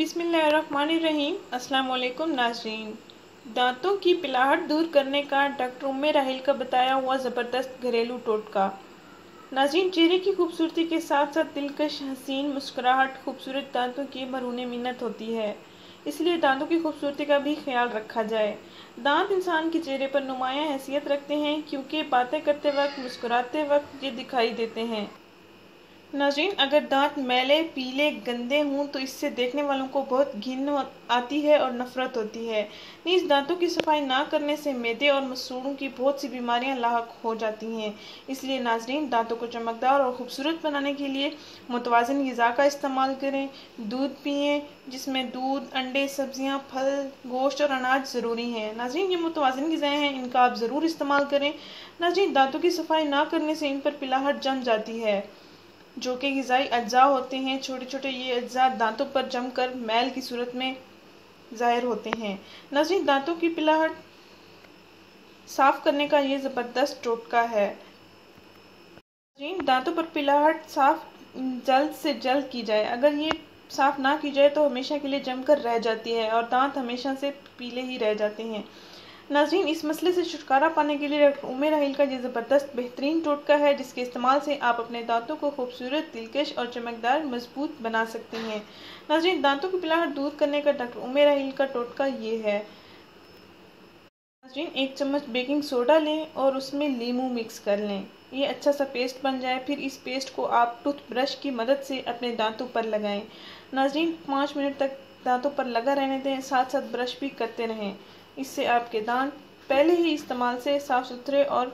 بسم اللہ الرحمن الرحیم۔ السلام علیکم ناظرین۔ دانتوں کی پلاہٹ دور کرنے کا ڈاکٹر ام راحیل کا بتایا ہوا زبردست گھریلو ٹوٹکا۔ ناظرین، چہرے کی خوبصورتی کے ساتھ ساتھ دلکش حسین مسکراہٹ خوبصورت دانتوں کی مرہون منت ہوتی ہے، اس لیے دانتوں کی خوبصورتی کا بھی خیال رکھا جائے۔ دانت انسان کے چہرے پر نمایاں حیثیت رکھتے ہیں کیونکہ باتیں کرتے وقت، مسکراتے وقت یہ دکھائی دیتے ہیں۔ ناظرین، اگر دانت میلے، پیلے، گندے ہوں تو اس سے دیکھنے والوں کو بہت گھن آتی ہے اور نفرت ہوتی ہے۔ نیز دانتوں کی صفائی نہ کرنے سے معدے اور مسوڑھوں کی بہت سی بیماریاں لاحق ہو جاتی ہیں۔ اس لیے ناظرین، دانتوں کو چمکدار اور خوبصورت بنانے کے لیے متوازن غذا کا استعمال کریں۔ دودھ پئیں، جس میں دودھ، انڈے، سبزیاں، پھل، گوشت اور اناج ضروری ہیں۔ ناظرین، یہ متوازن غذائیں ہیں، ان کا آپ ضرور استعمال کریں۔ ناظرین، دانتوں کی صفائی نہ کرنے سے ان پر پلاہٹ جم جاتی ہے، جو کہ غذائی اجزاء ہوتے ہیں۔ چھوٹے چھوٹے یہ اجزاء دانتوں پر جم کر میل کی صورت میں ظاہر ہوتے ہیں۔ ناظرین، دانتوں کی پلاہٹ صاف کرنے کا یہ زبردست ٹوٹکا ہے۔ ناظرین، دانتوں پر پلاہٹ صاف جلد سے جلد کی جائے۔ اگر یہ صاف نہ کی جائے تو ہمیشہ کے لیے جم کر رہ جاتی ہے اور دانت ہمیشہ سے پیلے ہی رہ جاتے ہیں۔ ناظرین، اس مسئلے سے چھٹکارا پانے کے لیے ڈاکٹر ام راحیل کا یہ زبردست بہترین ٹوٹکا ہے، جس کے استعمال سے آپ اپنے دانتوں کو خوبصورت، دلکش اور چمکدار مضبوط بنا سکتے ہیں۔ ناظرین، دانتوں کی پلاہٹ دور کرنے کا ڈاکٹر ام راحیل کا ٹوٹکا یہ ہے۔ ناظرین، 1 چمچ بیکنگ سوڈا لیں اور اس میں لیموں مکس کر لیں۔ یہ اچھا سا پیسٹ بن جائے، پھر اس پیسٹ کو آپ ٹوتھ برش کی مدد سے اپنے دانتوں پر لگائیں۔ ناظرین، 5 منٹ تک دانتوں پر لگا رہنے دیں، ساتھ ساتھ برش بھی کرتے رہیں۔ اس سے آپ کے دانت پہلے ہی استعمال سے صاف ستھرے اور